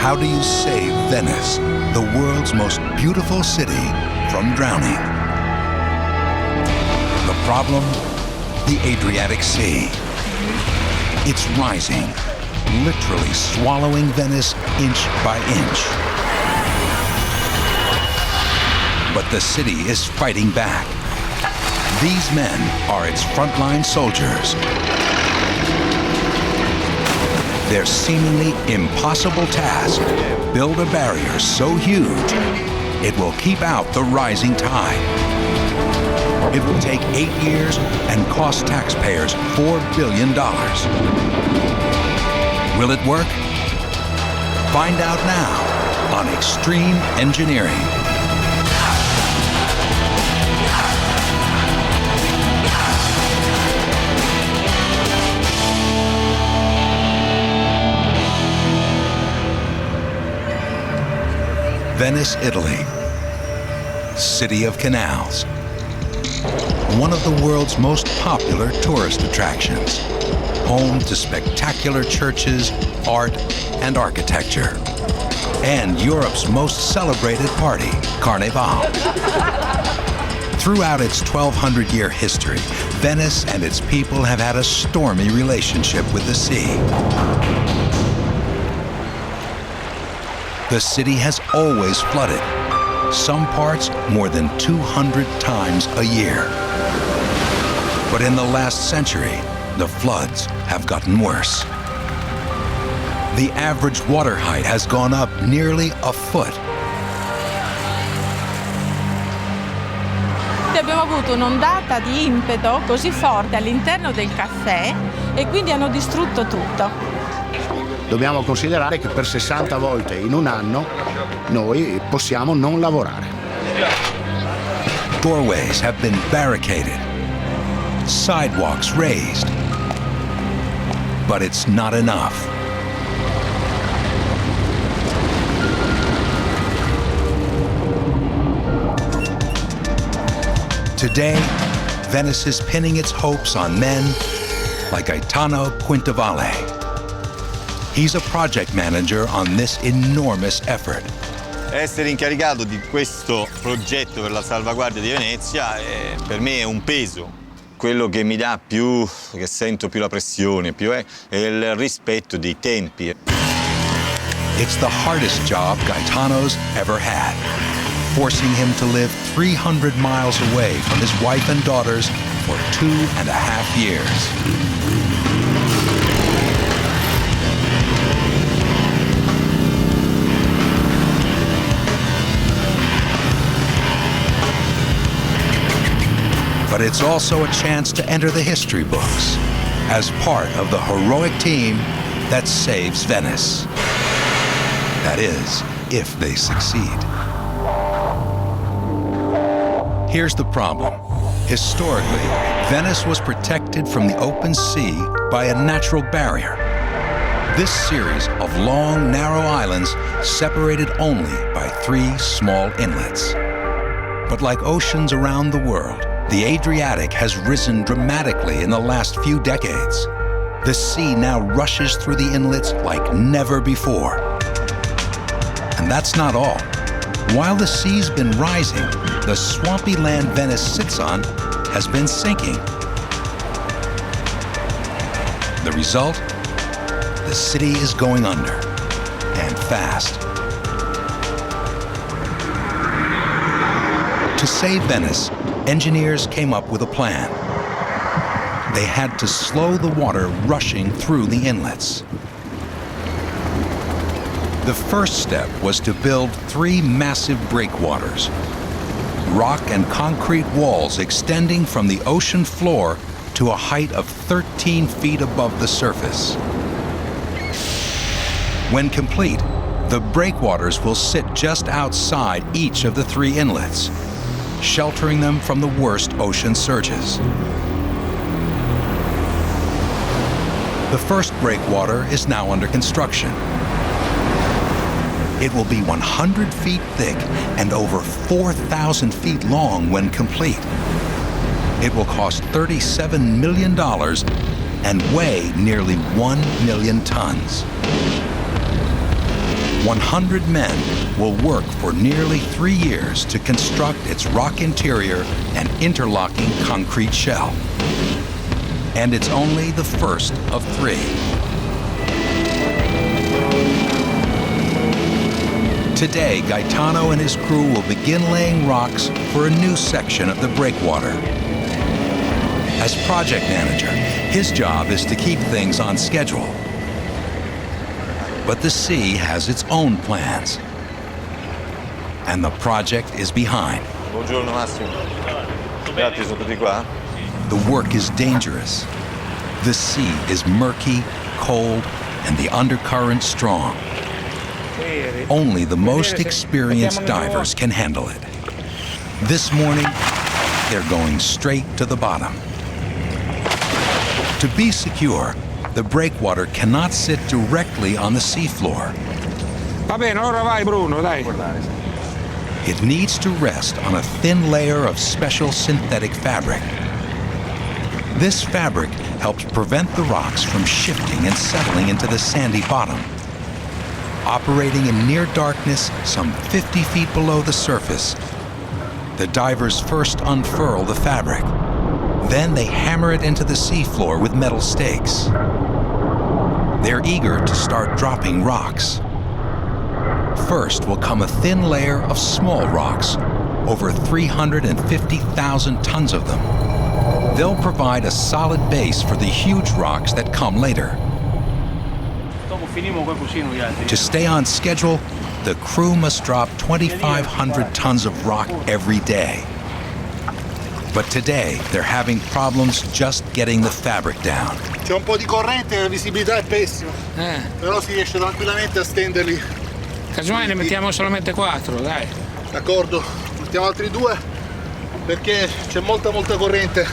How do you save Venice, the world's most beautiful city, from drowning? The problem? The Adriatic Sea. It's rising, literally swallowing Venice inch by inch. But the city is fighting back. These men are its frontline soldiers. Their seemingly impossible task: build a barrier so huge it will keep out the rising tide. It will take 8 years and cost taxpayers $4 billion. Will it work? Find out now on Extreme Engineering. Venice, Italy. City of Canals. One of the world's most popular tourist attractions. Home to spectacular churches, art, and architecture. And Europe's most celebrated party, Carnival. Throughout its 1,200-year history, Venice and its people have had a stormy relationship with the sea. The city has always flooded, some parts more than 200 times a year. But in the last century, the floods have gotten worse. The average water height has gone up nearly a foot. Abbiamo avuto un'ondata di impeto così forte all'interno del caffè e quindi hanno distrutto tutto. Dobbiamo considerare che per 60 volte in un anno noi possiamo non lavorare. Doorways have been barricaded, sidewalks raised, but it's not enough. Today, Venice is pinning its hopes on men like Gaetano Quintavalle. He's a project manager on this enormous effort. Essere incaricato di questo progetto per la salvaguardia di Venezia per me è un peso. Quello che mi dà più, che sento più la pressione, è il rispetto dei tempi. It's the hardest job Gaetano's ever had, forcing him to live 300 miles away from his wife and daughters for 2.5 years. But it's also a chance to enter the history books as part of the heroic team that saves Venice. That is, if they succeed. Here's the problem. Historically, Venice was protected from the open sea by a natural barrier. This series of long, narrow islands separated only by 3 small inlets. But like oceans around the world, the Adriatic has risen dramatically in the last few decades. The sea now rushes through the inlets like never before. And that's not all. While the sea's been rising, the swampy land Venice sits on has been sinking. The result? The city is going under, and fast. To save Venice, engineers came up with a plan. They had to slow the water rushing through the inlets. The first step was to build 3 massive breakwaters, rock and concrete walls extending from the ocean floor to a height of 13 feet above the surface. When complete, the breakwaters will sit just outside each of the 3 inlets, sheltering them from the worst ocean surges. The first breakwater is now under construction. It will be 100 feet thick and over 4,000 feet long when complete. It will cost $37 million and weigh nearly 1 million tons. 100 men will work for nearly 3 years to construct its rock interior and interlocking concrete shell. And it's only the first of 3. Today, Gaetano and his crew will begin laying rocks for a new section of the breakwater. As project manager, his job is to keep things on schedule. But the sea has its own plans, and the project is behind. Buongiorno Massimo. Gatti sono tutti qua? The work is dangerous. The sea is murky, cold, and the undercurrent strong. Only the most experienced divers can handle it. This morning, they're going straight to the bottom. To be secure, the breakwater cannot sit directly on the seafloor. Va bene, ora vai Bruno, dai. It needs to rest on a thin layer of special synthetic fabric. This fabric helps prevent the rocks from shifting and settling into the sandy bottom. Operating in near darkness, some 50 feet below the surface, the divers first unfurl the fabric. Then they hammer it into the seafloor with metal stakes. They're eager to start dropping rocks. First will come a thin layer of small rocks, over 350,000 tons of them. They'll provide a solid base for the huge rocks that come later. To stay on schedule, the crew must drop 2,500 tons of rock every day. But today, they're having problems just getting the fabric down. C'è un po' di corrente e la visibilità è pessima, però si riesce tranquillamente a stenderli. Casomai ne mettiamo solamente 4, dai. D'accordo, mettiamo altri 2 perché c'è molta corrente.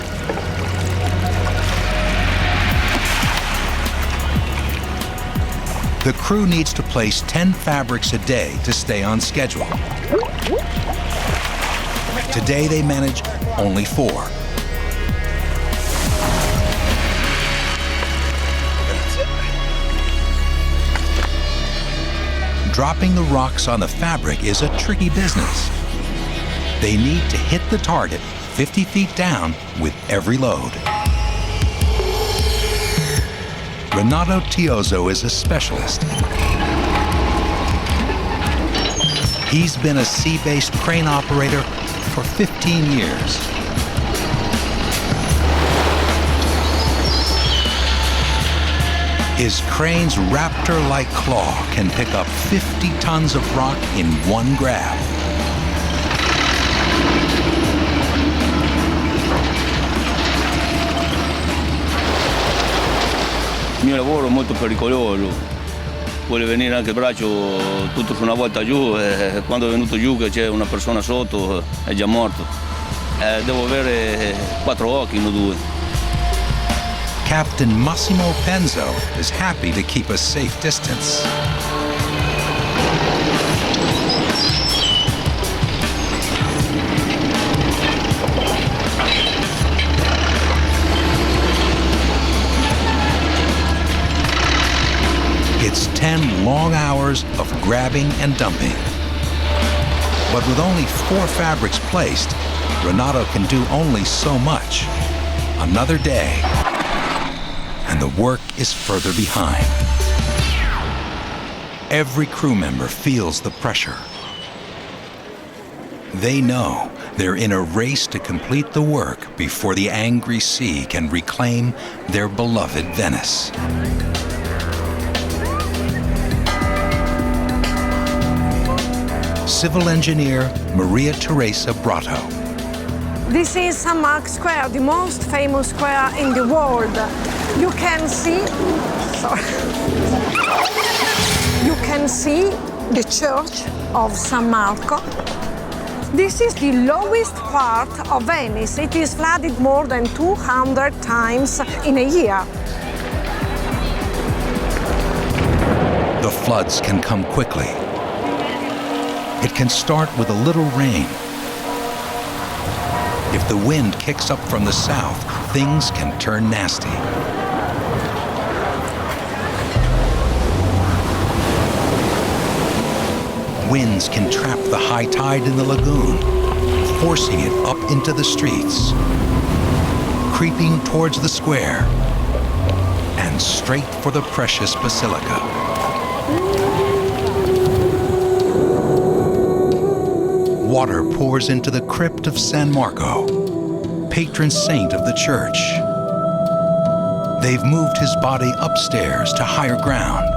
The crew needs to place 10 fabrics a day to stay on schedule. Today they manage only 4. Dropping the rocks on the fabric is a tricky business. They need to hit the target 50 feet down with every load. Renato Tiozzo is a specialist. He's been a sea-based crane operator for 15 years. His crane's raptor-like claw can pick up 50 tons of rock in one grab. Il mio lavoro è molto pericoloso, vuole venire anche il braccio tutto su una volta giù e quando è venuto giù che c'è una persona sotto è già morto. Devo avere 4 occhi, non 2. Captain Massimo Penzo is happy to keep a safe distance. It's 10 long hours of grabbing and dumping. But with only 4 fabrics placed, Renato can do only so much. Another day, and the work is further behind. Every crew member feels the pressure. They know they're in a race to complete the work before the angry sea can reclaim their beloved Venice. Civil engineer Maria Teresa Bratto. This is San Mark Square, the most famous square in the world. You can see, you can see the church of San Marco. This is the lowest part of Venice. It is flooded more than 200 times in a year. The floods can come quickly. It can start with a little rain. If the wind kicks up from the south, things can turn nasty. Winds can trap the high tide in the lagoon, forcing it up into the streets, creeping towards the square, and straight for the precious basilica. Water pours into the crypt of San Marco, patron saint of the church. They've moved his body upstairs to higher ground.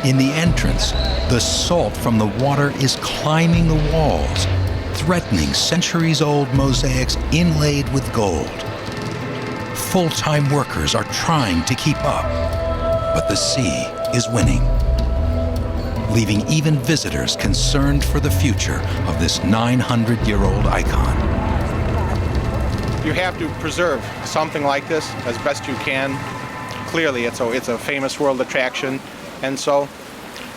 In the entrance, the salt from the water is climbing the walls, threatening centuries-old mosaics inlaid with gold. Full-time workers are trying to keep up, but the sea is winning, leaving even visitors concerned for the future of this 900-year-old icon. You have to preserve something like this as best you can. Clearly, it's a famous world attraction, and so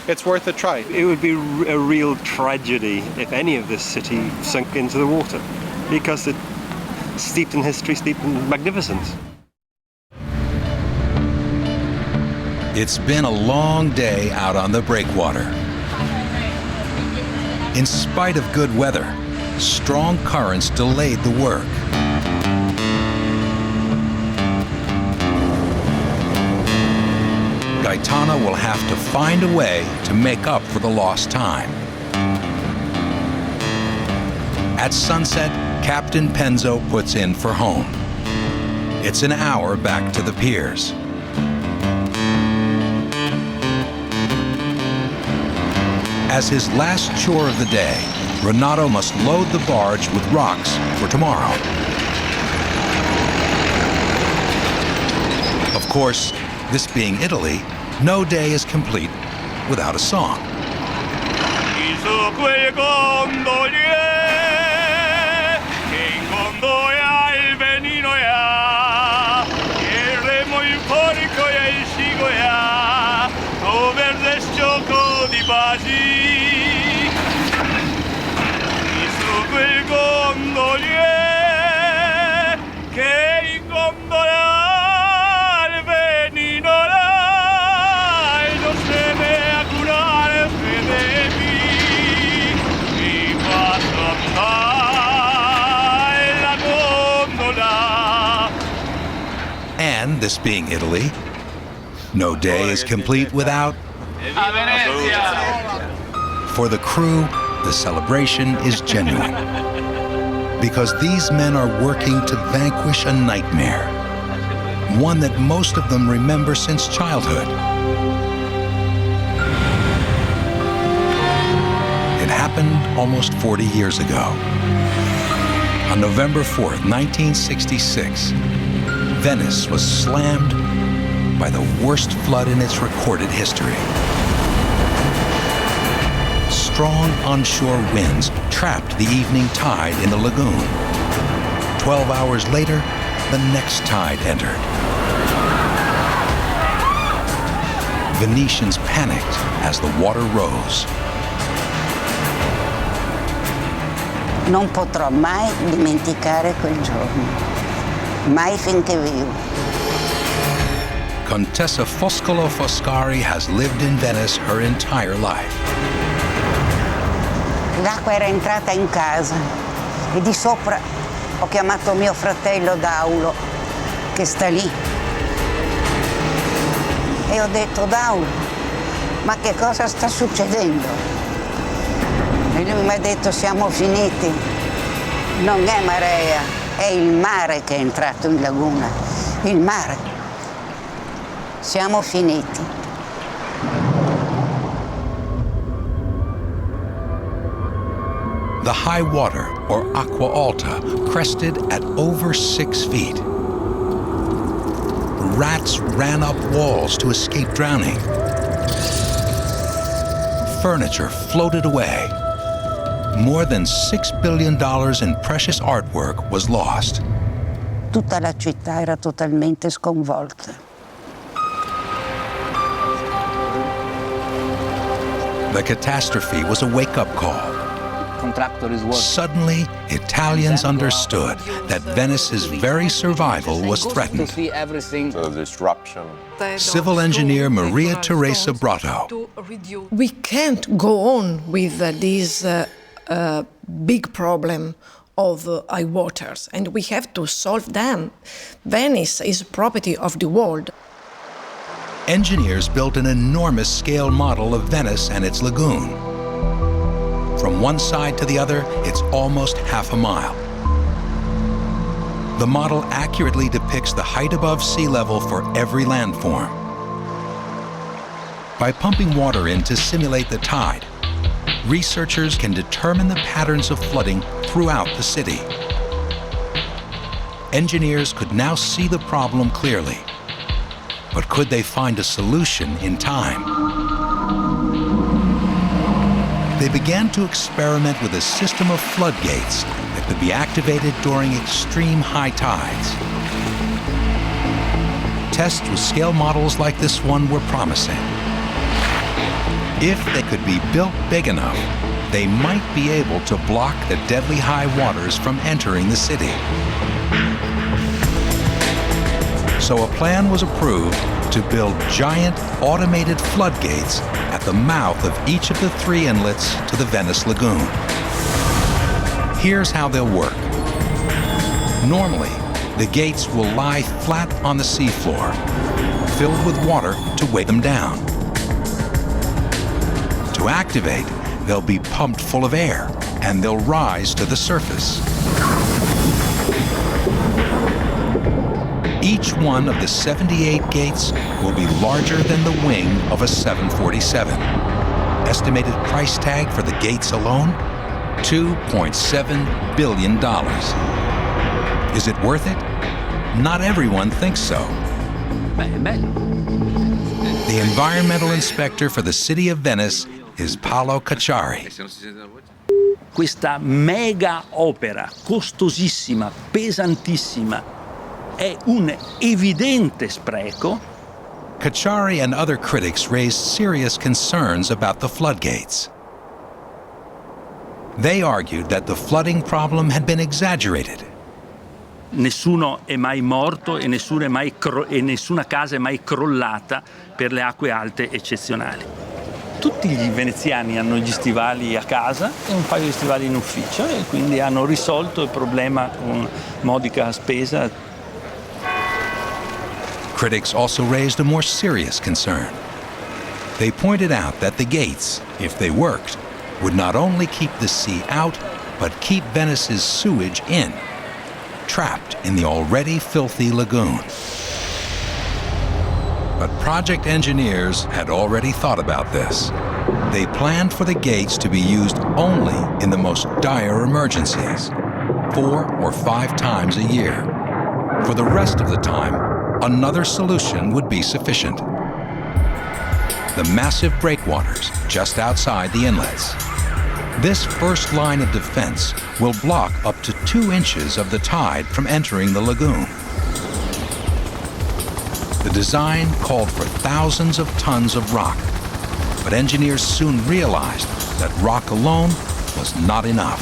it's worth a try. It would be a real tragedy if any of this city sunk into the water, because it's steeped in history, steeped in magnificence. It's been a long day out on the breakwater. In spite of good weather, strong currents delayed the work. Gaetano will have to find a way to make up for the lost time. At sunset, Captain Penzo puts in for home. It's an hour back to the piers. As his last chore of the day, Renato must load the barge with rocks for tomorrow. Of course, this being Italy, no day is complete without a song. And this being Italy, no day is complete without. For the crew, the celebration is genuine, because these men are working to vanquish a nightmare, one that most of them remember since childhood. It happened almost 40 years ago. On November 4th, 1966, Venice was slammed by the worst flood in its recorded history. Strong onshore winds trapped the evening tide in the lagoon. 12 hours later, the next tide entered. Venetians panicked as the water rose. Non potrò mai dimenticare quel giorno, mai finché vivo. Contessa Foscolo Foscari has lived in Venice her entire life. L'acqua era entrata in casa e di sopra ho chiamato mio fratello Daulo, che sta lì. E ho detto: Daulo, ma che cosa sta succedendo? E lui mi ha detto: siamo finiti. Non è marea, è il mare che è entrato in laguna. Il mare. Siamo finiti. The high water, or acqua alta, crested at over 6 feet. Rats ran up walls to escape drowning. Furniture floated away. More than $6 billion in precious artwork was lost. Tutta la città era totalmente sconvolta. The catastrophe was a wake-up call, Suddenly, Italians understood that Venice's very survival was threatened. The disruption. Civil engineer Maria Teresa Brotto. We can't go on with this big problem of high waters, and we have to solve them. Venice is property of the world. Engineers built an enormous scale model of Venice and its lagoon. From one side to the other, it's almost half a mile. The model accurately depicts the height above sea level for every landform. By pumping water in to simulate the tide, researchers can determine the patterns of flooding throughout the city. Engineers could now see the problem clearly, but could they find a solution in time? They began to experiment with a system of floodgates that could be activated during extreme high tides. Tests with scale models like this one were promising. If they could be built big enough, they might be able to block the deadly high waters from entering the city. So a plan was approved to build giant automated floodgates at the mouth of each of the 3 inlets to the Venice Lagoon. Here's how they'll work. Normally, the gates will lie flat on the seafloor, filled with water to weigh them down. To activate, they'll be pumped full of air, and they'll rise to the surface. Each one of the 78 gates will be larger than the wing of a 747. Estimated price tag for the gates alone? $2.7 billion. Is it worth it? Not everyone thinks so. The environmental inspector for the city of Venice is Paolo Cacciari. Questa mega opera, costosissima, pesantissima, è un evidente spreco. Cacciari and other critics raised serious concerns about the floodgates. They argued that the flooding problem had been exaggerated. Nessuno è mai morto e nessuna casa è mai crollata per le acque alte eccezionali. Tutti i veneziani hanno gli stivali a casa e un paio di stivali in ufficio e quindi hanno risolto il problema con modica spesa. Critics also raised a more serious concern. They pointed out that the gates, if they worked, would not only keep the sea out, but keep Venice's sewage in, trapped in the already filthy lagoon. But project engineers had already thought about this. They planned for the gates to be used only in the most dire emergencies, 4 or 5 times a year. For the rest of the time, another solution would be sufficient. The massive breakwaters just outside the inlets. This first line of defense will block up to 2 inches of the tide from entering the lagoon. The design called for thousands of tons of rock, but engineers soon realized that rock alone was not enough.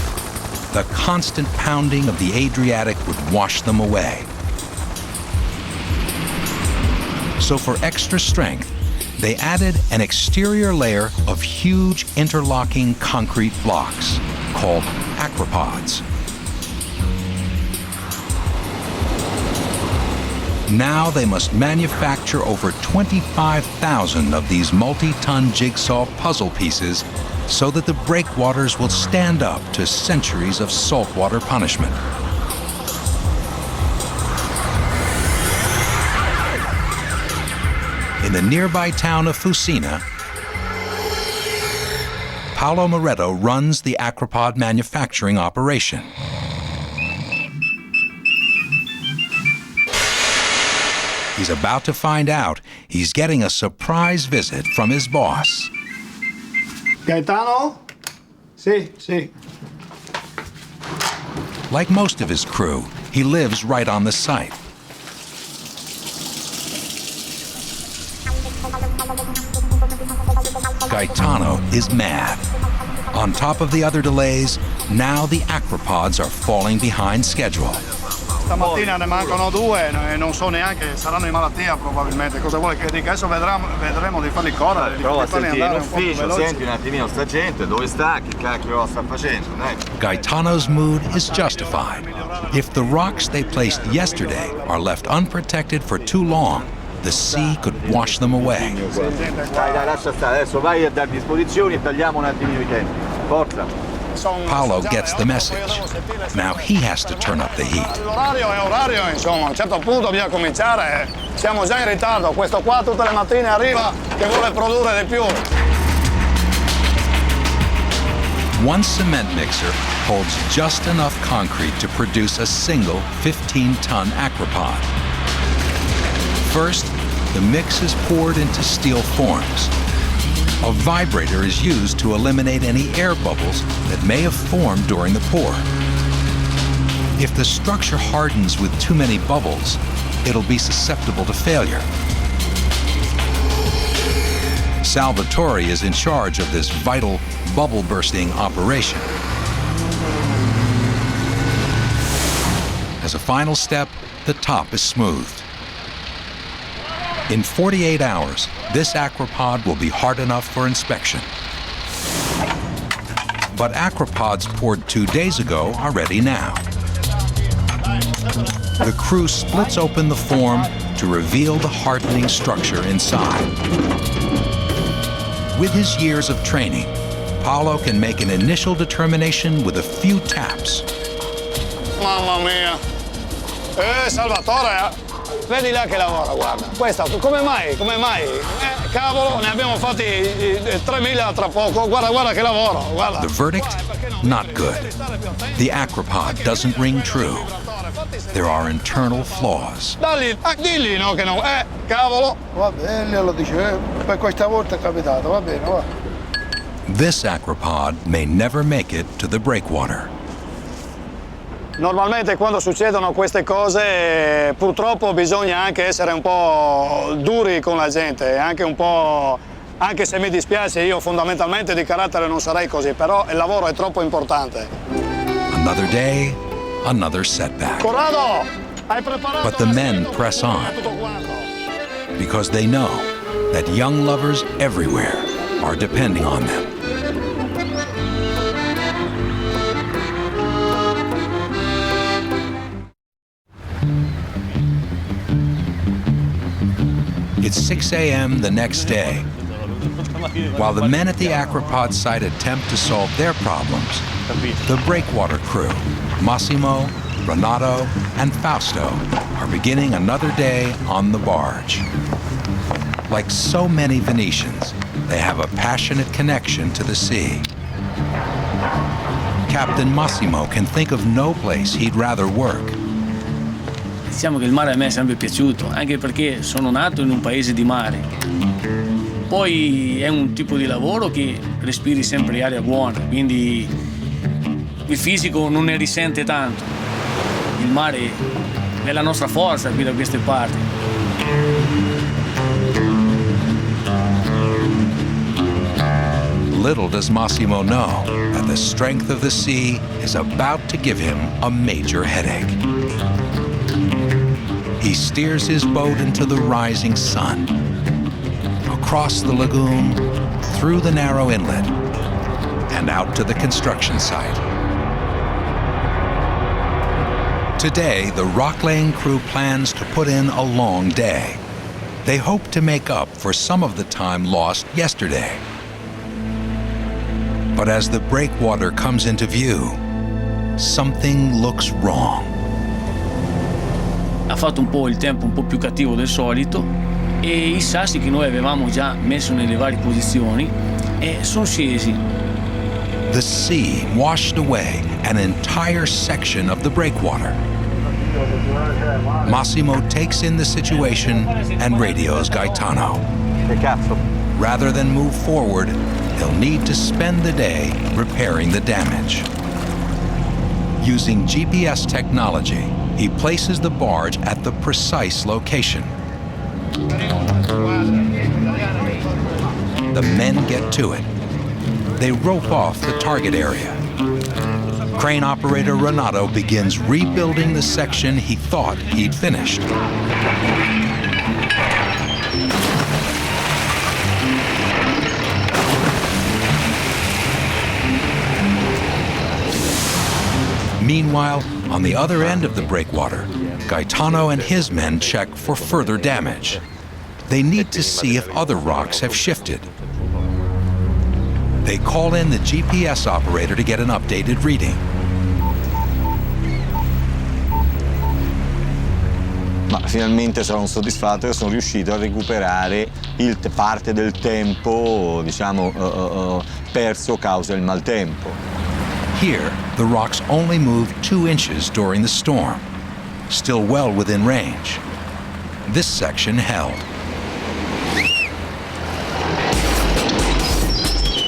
The constant pounding of the Adriatic would wash them away. So for extra strength, they added an exterior layer of huge interlocking concrete blocks called acropods. Now they must manufacture over 25,000 of these multi-ton jigsaw puzzle pieces so that the breakwaters will stand up to centuries of saltwater punishment. In the nearby town of Fusina, Paolo Moretto runs the acropod manufacturing operation. He's about to find out he's getting a surprise visit from his boss. Gaetano? Sì. Like most of his crew, he lives right on the site. Gaetano is mad. On top of the other delays, now the aquapods are falling behind schedule. Stamattina ne mancano due e non so neanche, saranno in malattia probabilmente. Cosa vuole che dica? Adesso vedremo di farli correre, di Prova a farli sentire in andare un po' più ufficio, veloci. senti un attimino sta gente, dove sta, che cacchio sta facendo, dai. Gaetano's mood is justified. If the rocks they placed yesterday are left unprotected for too long, the sea could wash them away. Dai, lascia stare, adesso vai a dar disposizioni e tagliamo un attimino i tempi. Forza. Paolo gets the message. Now he has to turn up the heat. L'orario è orario, insomma, a un certo punto bisogna cominciare. Siamo già in ritardo, questo qua tutte le mattine arriva che vuole produrre di più. One cement mixer holds just enough concrete to produce a single 15-ton aquapod. First, the mix is poured into steel forms. A vibrator is used to eliminate any air bubbles that may have formed during the pour. If the structure hardens with too many bubbles, it'll be susceptible to failure. Salvatore is in charge of this vital bubble-bursting operation. As a final step, the top is smoothed. In 48 hours, this aquapod will be hard enough for inspection. But aquapods poured 2 days ago are ready now. The crew splits open the form to reveal the hardening structure inside. With his years of training, Paolo can make an initial determination with a few taps. Mamma mia! Salvatore, vedi là che lavora, guarda. Questa, come mai? Cavolo, ne abbiamo fatti 3.000 tra poco. Guarda che lavoro, guarda. The verdict? Not good. The aquapod doesn't ring true. There are internal flaws. Digli no che no. Cavolo. Va bene, lo dice. Per questa volta è capitato, va bene, va. This aquapod may never make it to the breakwater. Normalmente quando succedono queste cose purtroppo bisogna anche essere un po' duri con la gente, anche se mi dispiace, io fondamentalmente di carattere non sarei così, però il lavoro è troppo importante. Another day, another setback. Corrado, hai preparato? But the men press on because they know that young lovers everywhere are depending on them. It's 6 a.m. the next day. While the men at the aquapod site attempt to solve their problems, the breakwater crew, Massimo, Renato, and Fausto, are beginning another day on the barge. Like so many Venetians, they have a passionate connection to the sea. Captain Massimo can think of no place he'd rather work. Diciamo che il mare a me è sempre piaciuto, anche perché sono nato in un paese di mare. Poi è un tipo di lavoro che respiri sempre aria buona, quindi il fisico non ne risente tanto. Il mare è la nostra forza qui da queste parti. Little does Massimo know that the strength of the sea is about to give him a major headache. He steers his boat into the rising sun, across the lagoon, through the narrow inlet, and out to the construction site. Today, the rock-laying crew plans to put in a long day. They hope to make up for some of the time lost yesterday. But as the breakwater comes into view, something looks wrong. Ha fatto un po' il tempo un po' più cattivo del solito e i sassi che noi avevamo già messo nelle varie posizioni sono scesi. The sea washed away an entire section of the breakwater. Massimo takes in the situation and radios Gaetano. Rather than move forward, he'll need to spend the day repairing the damage. Using GPS technology, he places the barge at the precise location. The men get to it. they rope off the target area. Crane operator Renato begins rebuilding the section he thought he'd finished. Meanwhile, on the other end of the breakwater, Gaetano and his men check for further damage. They need to see if other rocks have shifted. They call in the GPS operator to get an updated reading. Ma finalmente sono soddisfatto che sono riuscito a recuperare parte del tempo, diciamo, perso causa il maltempo. Here, the rocks only moved 2 inches during the storm, still well within range. This section held.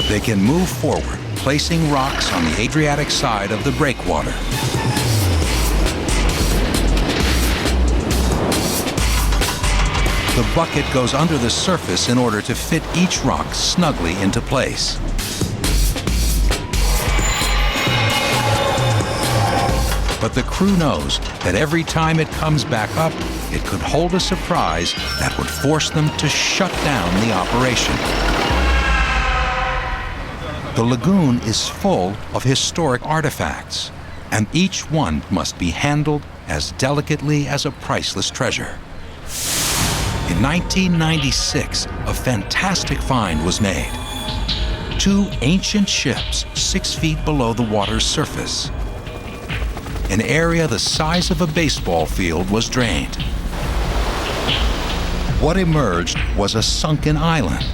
They can move forward, placing rocks on the Adriatic side of the breakwater. The bucket goes under the surface in order to fit each rock snugly into place. But the crew knows that every time it comes back up, it could hold a surprise that would force them to shut down the operation. The lagoon is full of historic artifacts, and each one must be handled as delicately as a priceless treasure. In 1996, a fantastic find was made. 2 ancient ships 6 feet below the water's surface. An area the size of a baseball field was drained. What emerged was a sunken island,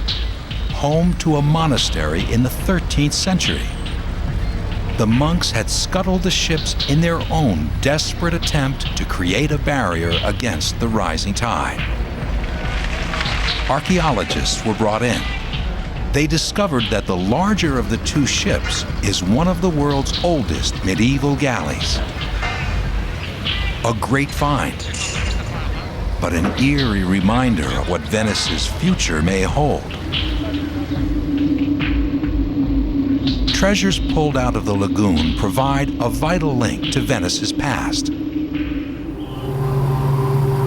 home to a monastery in the 13th century. The monks had scuttled the ships in their own desperate attempt to create a barrier against the rising tide. Archaeologists were brought in. They discovered that the larger of the 2 ships is one of the world's oldest medieval galleys. A great find, but an eerie reminder of what Venice's future may hold. Treasures pulled out of the lagoon provide a vital link to Venice's past.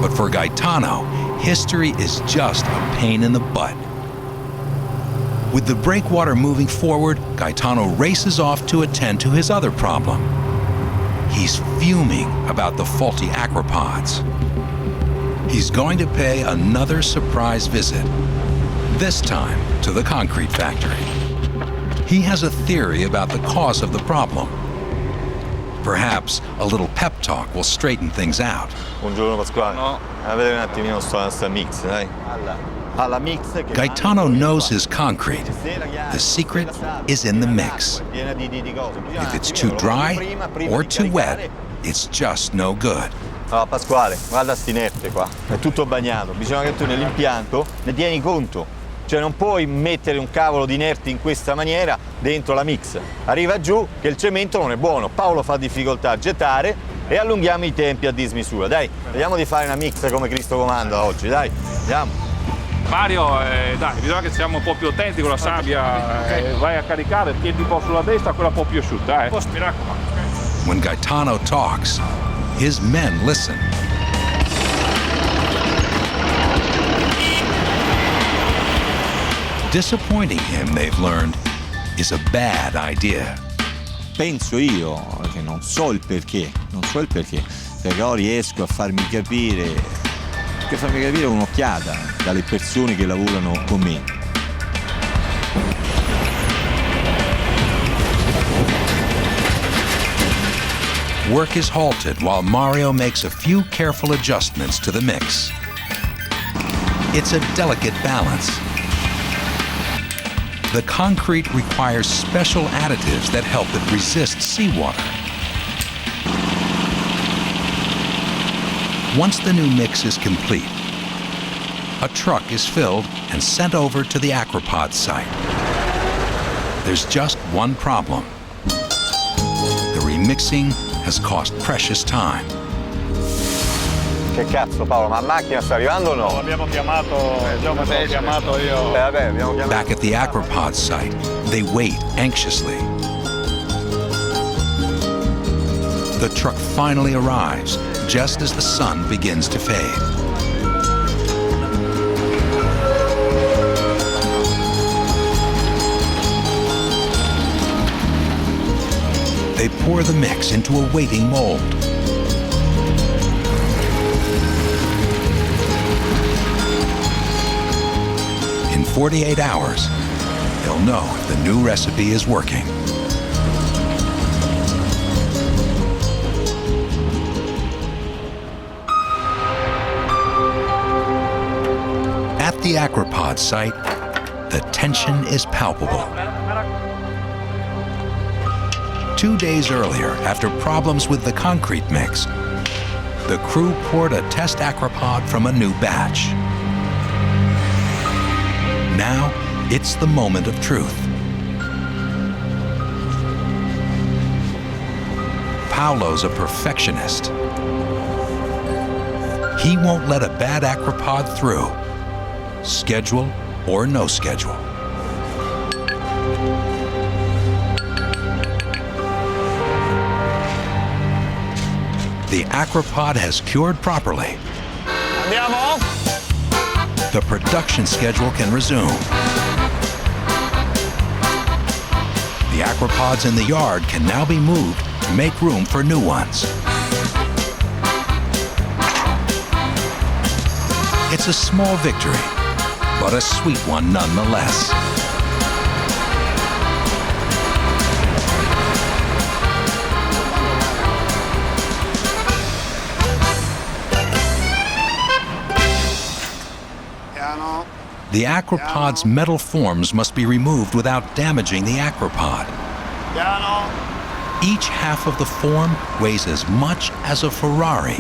But for Gaetano, history is just a pain in the butt. With the breakwater moving forward, Gaetano races off to attend to his other problem. He's fuming about the faulty aquapods. He's going to pay another surprise visit, this time to the concrete factory. He has a theory about the cause of the problem. Perhaps a little pep talk will straighten things out. Buongiorno Pasquale. No. A vedere un attimino sta mix, dai. Gaetano knows his concrete. The secret is in the mix. If it's too dry or too wet, it's just no good. Allora Pasquale, guarda sti inerte qua, è tutto bagnato. Bisogna che tu nell'impianto ne tieni conto. Cioè non puoi mettere un cavolo di inerti in questa maniera dentro la mix. Arriva giù che il cemento non è buono. Paolo fa difficoltà a gettare e allunghiamo i tempi a dismisura. Dai, vediamo di fare una mix come Cristo comanda oggi, dai, andiamo. Mario, dai, bisogna che siamo un po' più attenti con la sabbia, vai a caricare, tieni un po' sulla destra, quella un po' più asciutta, Mi raccomando. When Gaetano talks, his men listen. Disappointing him, they've learned, is a bad idea. Penso io che non so il perché, però riesco a farmi capire un'occhiata dalle persone che lavorano con me. Work is halted while Mario makes a few careful adjustments to the mix. It's a delicate balance. The concrete requires special additives that help it resist seawater. Once the new mix is complete, a truck is filled and sent over to the aquapod site. There's just one problem. The remixing has cost precious time. Che Che cazzo Paolo, ma la macchina sta arrivando o no? Abbiamo chiamato io. Vabbè, abbiamo chiamato. Back at the Acropod site, they wait anxiously. The truck finally arrives, just as the sun begins to fade. They pour the mix into a waiting mold. In 48 hours, they'll know if the new recipe is working. At the Acropod site, the tension is palpable. 2 days earlier, after problems with the concrete mix, the crew poured a test Acropod from a new batch. Now, it's the moment of truth. Paolo's a perfectionist. He won't let a bad Acropod through, schedule or no schedule. The Acropod has cured properly. Andiamo? The production schedule can resume. The Acropods in the yard can now be moved to make room for new ones. It's a small victory, but a sweet one nonetheless. The Acropod's metal forms must be removed without damaging the Acropod. Each half of the form weighs as much as a Ferrari.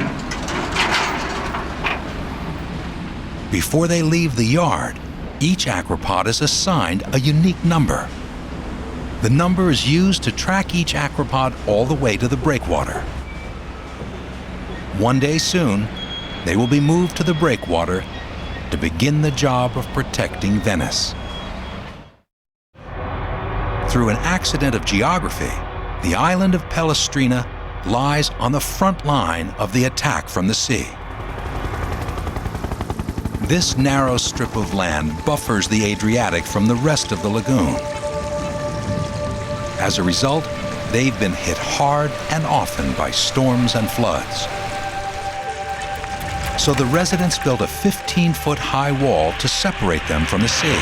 Before they leave the yard, each Acropod is assigned a unique number. The number is used to track each Acropod all the way to the breakwater. One day soon, they will be moved to the breakwater to begin the job of protecting Venice. Through an accident of geography, the island of Pellestrina lies on the front line of the attack from the sea. This narrow strip of land buffers the Adriatic from the rest of the lagoon. As a result, they've been hit hard and often by storms and floods. So the residents built a 15-foot high wall to separate them from the sea.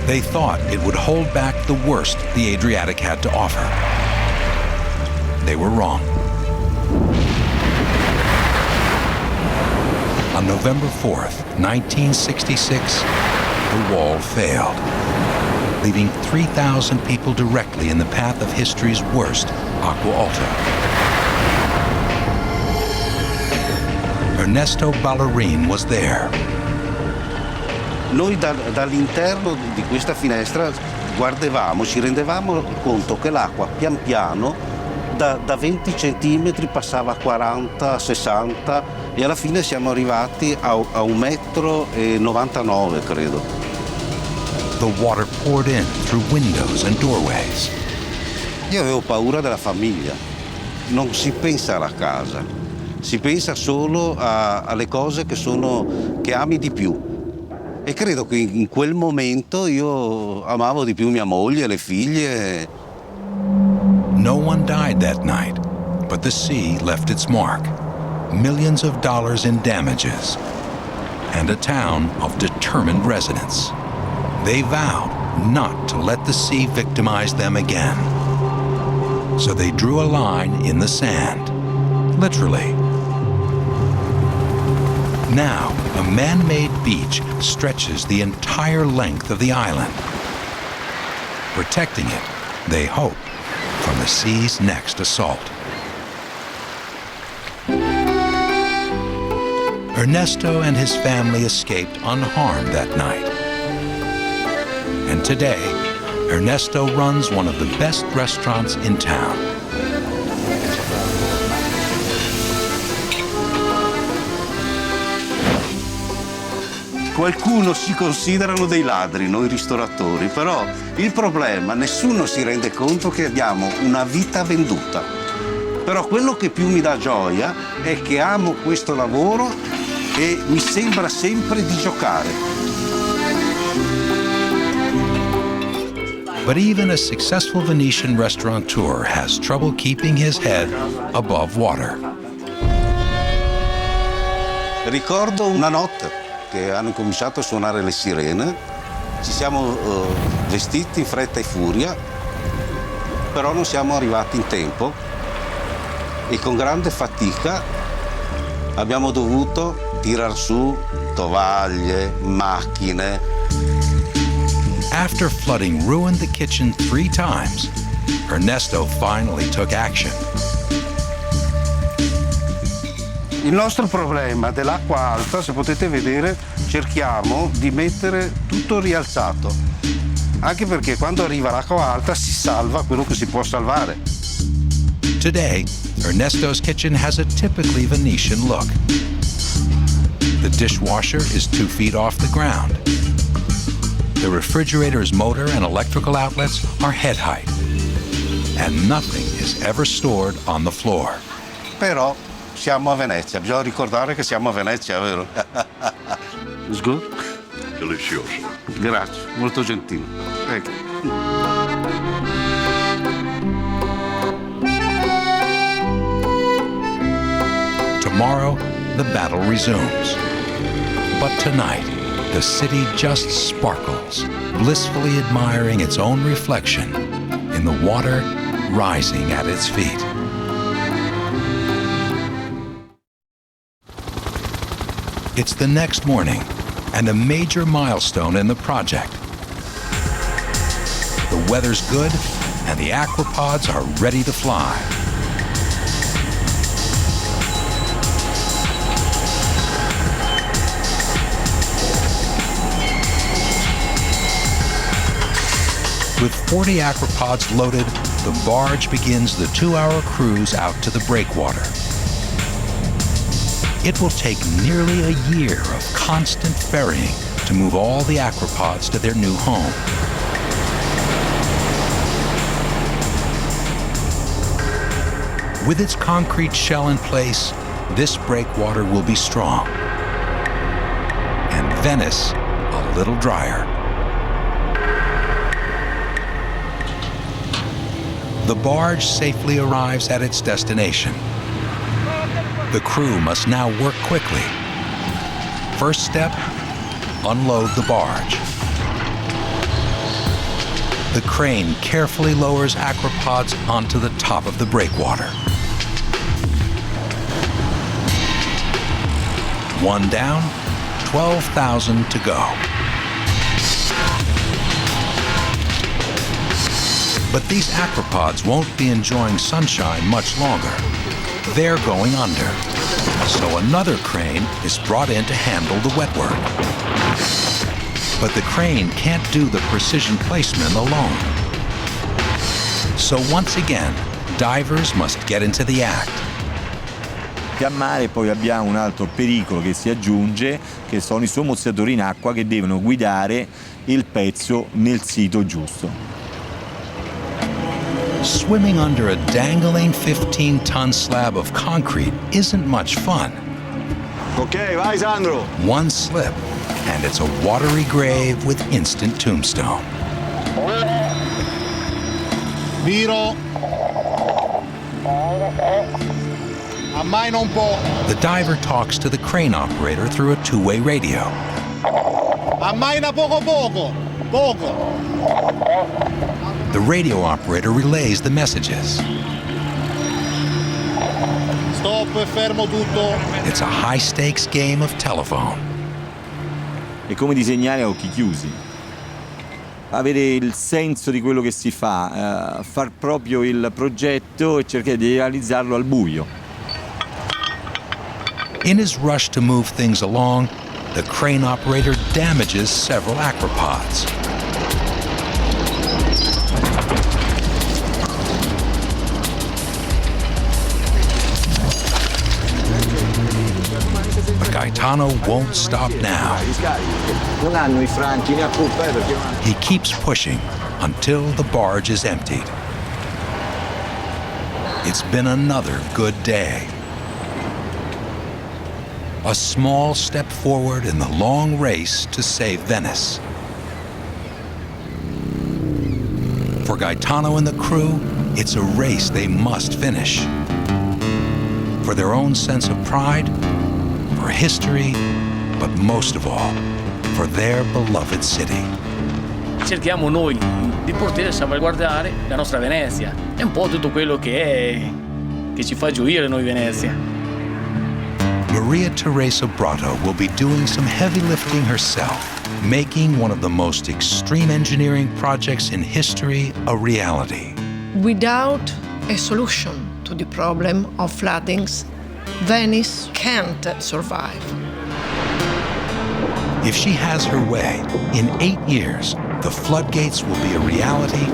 They thought it would hold back the worst the Adriatic had to offer. They were wrong. On November 4th, 1966, the wall failed, leaving 3,000 people directly in the path of history's worst acqua alta. Ernesto Ballerin was there. Noi dall'interno di questa finestra guardavamo, ci rendevamo conto che l'acqua pian piano da 20 centimetri passava a 40, 60 e alla fine siamo arrivati a 1,99 m, credo. The water poured in through windows and doorways. Io avevo paura della famiglia. Non si pensa alla casa, si pensa solo alle cose che ami di più. E credo che in quel momento io amavo di più mia moglie, le figlie. No one died that night, but the sea left its mark. Millions of dollars in damages, and a town of determined residents. They vowed not to let the sea victimize them again. So they drew a line in the sand, literally. Now, a man-made beach stretches the entire length of the island, protecting it, they hope, from the sea's next assault. Ernesto and his family escaped unharmed that night. And today, Ernesto runs one of the best restaurants in town. qualcuno si considerano dei ladri, noi ristoratori, però il problema, nessuno si rende conto che abbiamo una vita venduta. Però quello che più mi dà gioia è che amo questo lavoro e mi sembra sempre di giocare. But even a successful Venetian restaurateur has trouble keeping his head above water. Ricordo una notte che hanno cominciato a suonare le sirene, ci siamo vestiti in fretta e furia, però non siamo arrivati in tempo e con grande fatica abbiamo dovuto tirar su tovaglie, macchine. After flooding ruined the kitchen 3 times, Ernesto finally took action. Il nostro problema dell'acqua alta, se potete vedere, cerchiamo di mettere tutto rialzato, anche perché quando arriva l'acqua alta si salva quello che si può salvare. Today, Ernesto's kitchen has a typically Venetian look. The dishwasher is 2 feet off the ground. The refrigerator's motor and electrical outlets are head height. And nothing is ever stored on the floor. Però siamo a Venezia, bisogna ricordare che siamo a Venezia, vero? It's good? Delicioso. Grazie, molto gentile. Ecco. Tomorrow, the battle resumes. But tonight, the city just sparkles, blissfully admiring its own reflection in the water rising at its feet. It's the next morning, and a major milestone in the project. The weather's good, and the aquapods are ready to fly. With 40 aquapods loaded, the barge begins the 2-hour cruise out to the breakwater. It will take nearly a year of constant ferrying to move all the aquapods to their new home. With its concrete shell in place, this breakwater will be strong, and Venice a little drier. The barge safely arrives at its destination. The crew must now work quickly. First step, unload the barge. The crane carefully lowers aquapods onto the top of the breakwater. One down, 12,000 to go. But these aquapods won't be enjoying sunshine much longer. They're going under. So another crane is brought in to handle the wet work. But the crane can't do the precision placement alone. So once again, divers must get into the act. A mare poi abbiamo un altro pericolo che si aggiunge, che sono i sommozzatori in acqua che devono guidare il pezzo nel sito giusto. Swimming under a dangling 15-ton slab of concrete isn't much fun. Ok, vai Sandro! One slip, and it's a watery grave with instant tombstone. Viro. Ammaina un po'. The diver talks to the crane operator through a 2-way radio. Ammaina poco poco. Poco. The radio operator relays the messages. Stop, fermo tutto. It's a high-stakes game of telephone. È come disegnare a occhi chiusi. Avere il senso di quello che si fa, far proprio il progetto e cercare di realizzarlo al buio. In his rush to move things along, the crane operator damages several aquapods. Gaetano won't stop now. Non hanno I franchi, ne ha colpa perché... He keeps pushing until the barge is emptied. It's been another good day. A small step forward in the long race to save Venice. For Gaetano and the crew, it's a race they must finish. For their own sense of pride, for history, but most of all, for their beloved city. Cerchiamo noi di poter salvaguardare la nostra Venezia. È un po' tutto quello che ci fa gioire noi Venezia. Maria Teresa Bratto will be doing some heavy lifting herself, making one of the most extreme engineering projects in history a reality. Without a solution to the problem of floodings, Venice can't survive. If she has her way, in 8 years, the floodgates will be a reality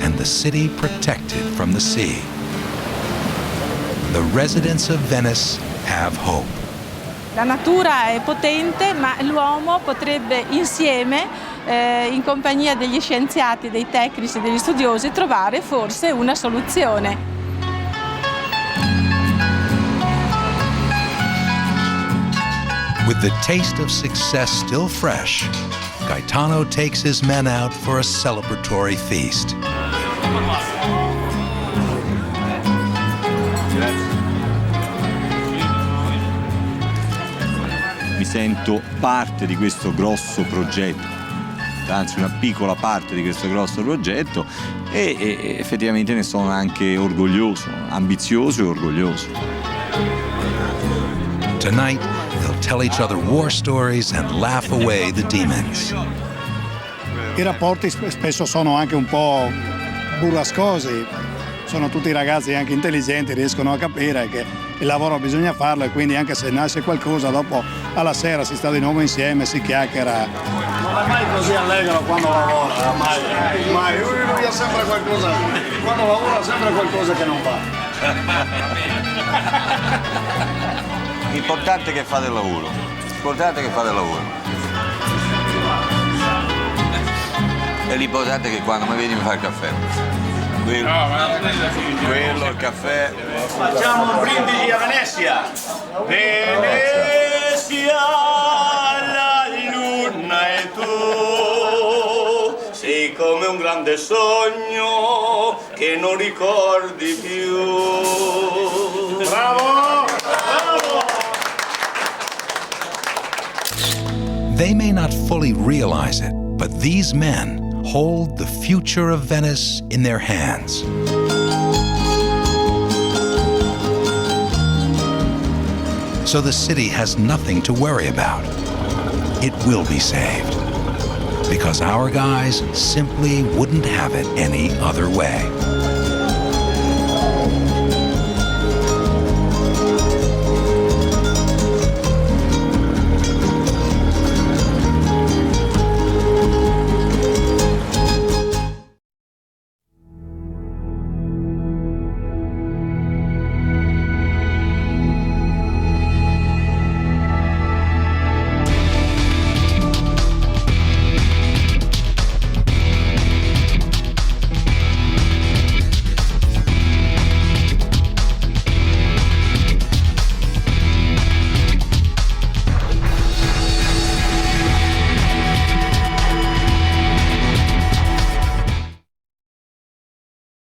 and the city protected from the sea. The residents of Venice have hope. La natura è potente, ma l'uomo potrebbe insieme, in compagnia degli scienziati, dei tecnici, degli studiosi, trovare forse una soluzione. With the taste of success still fresh, Gaetano takes his men out for a celebratory feast. Mi sento parte di questo grosso progetto, anzi una piccola parte di questo grosso progetto e effettivamente ne sono anche orgoglioso, ambizioso e orgoglioso. Tonight, they'll tell each other war stories and laugh away the demons. I rapporti spesso sono anche un po' burrascosi, sono tutti ragazzi anche intelligenti, riescono a capire che il lavoro bisogna farlo e quindi anche se nasce qualcosa dopo alla sera si sta di nuovo insieme, si chiacchiera. Non è mai così allegro quando lavora, mai. Lui ha sempre qualcosa, quando lavora ha sempre qualcosa che non va. L'importante è che fate il lavoro, l'importante è che fate il lavoro. E l'importante è che quando mi vedi mi fai il caffè. Quello, il caffè. Facciamo un brindisi a Venezia. Venezia, la luna e tu. Sei come un grande sogno che non ricordi più. Bravo! Bravo! They may not fully realize it, but these men hold the future of Venice in their hands. So the city has nothing to worry about. It will be saved, because our guys simply wouldn't have it any other way.